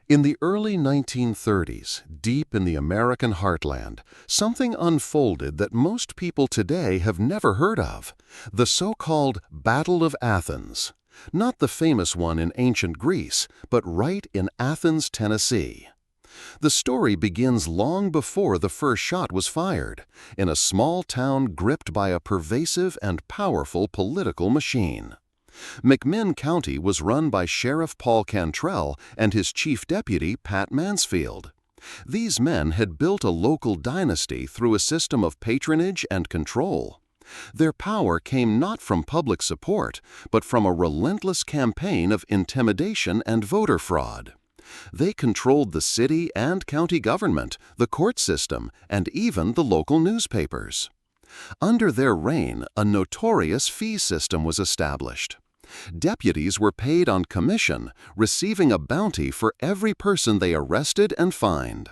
In the early 1930s, deep in the American heartland, something unfolded that most people today have never heard of: the so-called Battle of Athens. Not the famous one in ancient Greece, but right in Athens, Tennessee. The story begins long before the first shot was fired, in a small town gripped by a pervasive and powerful political machine. McMinn County was run by Sheriff Paul Cantrell and his chief deputy, Pat Mansfield. These men had built a local dynasty through a system of patronage and control. Their power came not from public support, but from a relentless campaign of intimidation and voter fraud. They controlled the city and county government, the court system, and even the local newspapers. Under their reign, a notorious fee system was established. Deputies were paid on commission, receiving a bounty for every person they arrested and fined.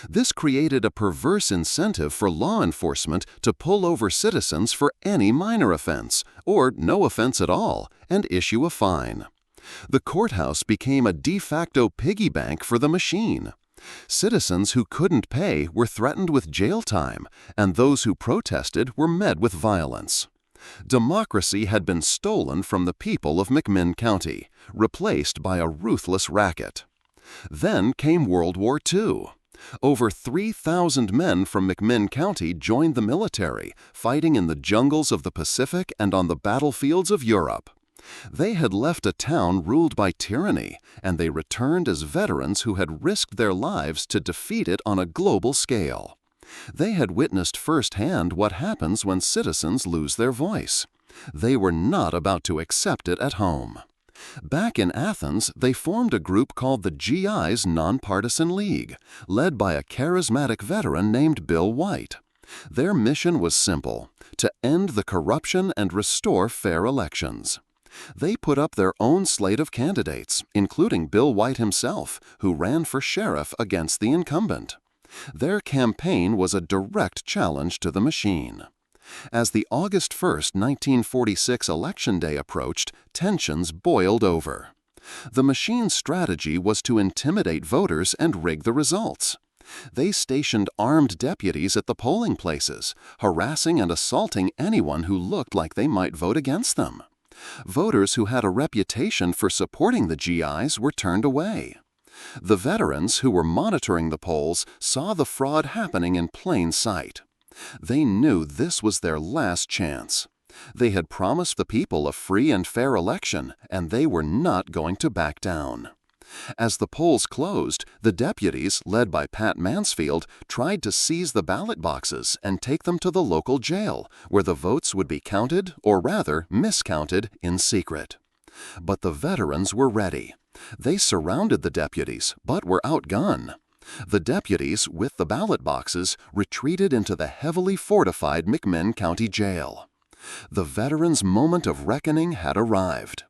This created a perverse incentive for law enforcement to pull over citizens for any minor offense, or no offense at all, and issue a fine. The courthouse became a de facto piggy bank for the machine. Citizens who couldn't pay were threatened with jail time, and those who protested were met with violence. Democracy had been stolen from the people of McMinn County, replaced by a ruthless racket. Then came World War II. Over 3,000 men from McMinn County joined the military, fighting in the jungles of the Pacific and on the battlefields of Europe. They had left a town ruled by tyranny, and they returned as veterans who had risked their lives to defeat it on a global scale. They had witnessed firsthand what happens when citizens lose their voice. They were not about to accept it at home. Back in Athens, they formed a group called the GI's Nonpartisan League, led by a charismatic veteran named Bill White. Their mission was simple: to end the corruption and restore fair elections. They put up their own slate of candidates, including Bill White himself, who ran for sheriff against the incumbent. Their campaign was a direct challenge to the machine. As the August 1, 1946 election day approached, tensions boiled over. The machine's strategy was to intimidate voters and rig the results. They stationed armed deputies at the polling places, harassing and assaulting anyone who looked like they might vote against them. Voters who had a reputation for supporting the GIs were turned away. The veterans who were monitoring the polls saw the fraud happening in plain sight. They knew this was their last chance. They had promised the people a free and fair election, and they were not going to back down. As the polls closed, the deputies, led by Pat Mansfield, tried to seize the ballot boxes and take them to the local jail, where the votes would be counted, or rather, miscounted, in secret. But the veterans were ready. They surrounded the deputies, but were outgunned. The deputies, with the ballot boxes, retreated into the heavily fortified McMinn County Jail. The veterans' moment of reckoning had arrived.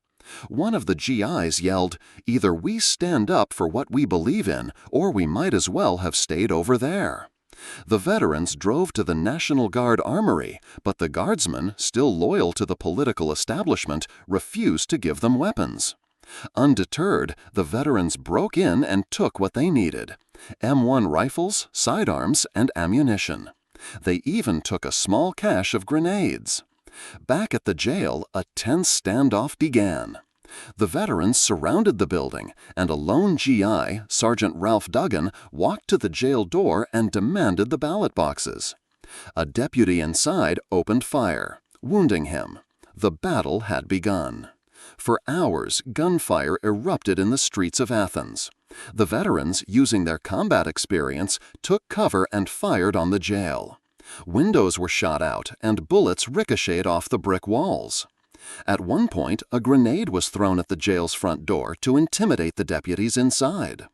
One of the GIs yelled, "Either we stand up for what we believe in, or we might as well have stayed over there." The veterans drove to the National Guard Armory, but the guardsmen, still loyal to the political establishment, refused to give them weapons. Undeterred, the veterans broke in and took what they needed: M1 rifles, sidearms, and ammunition. They even took a small cache of grenades. Back at the jail, a tense standoff began. The veterans surrounded the building, and a lone GI, Sergeant Ralph Duggan, walked to the jail door and demanded the ballot boxes. A deputy inside opened fire, wounding him. The battle had begun. For hours, gunfire erupted in the streets of Athens. The veterans, using their combat experience, took cover and fired on the jail. Windows were shot out, and bullets ricocheted off the brick walls. At one point, a grenade was thrown at the jail's front door to intimidate the deputies inside.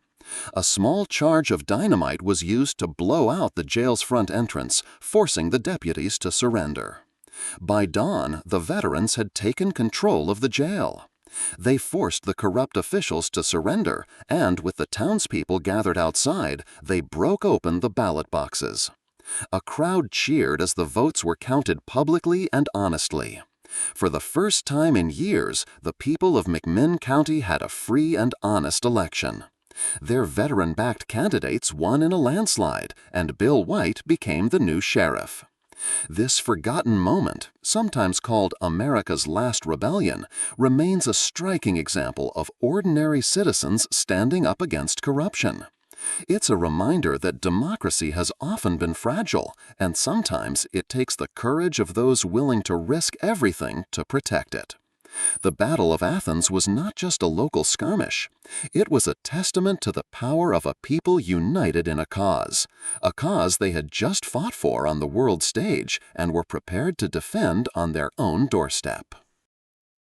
A small charge of dynamite was used to blow out the jail's front entrance, forcing the deputies to surrender. By dawn, the veterans had taken control of the jail. They forced the corrupt officials to surrender, and with the townspeople gathered outside, they broke open the ballot boxes. A crowd cheered as the votes were counted publicly and honestly. For the first time in years, the people of McMinn County had a free and honest election. Their veteran-backed candidates won in a landslide, and Bill White became the new sheriff. This forgotten moment, sometimes called America's Last Rebellion, remains a striking example of ordinary citizens standing up against corruption. It's a reminder that democracy has often been fragile, and sometimes it takes the courage of those willing to risk everything to protect it. The Battle of Athens was not just a local skirmish. It was a testament to the power of a people united in a cause they had just fought for on the world stage and were prepared to defend on their own doorstep.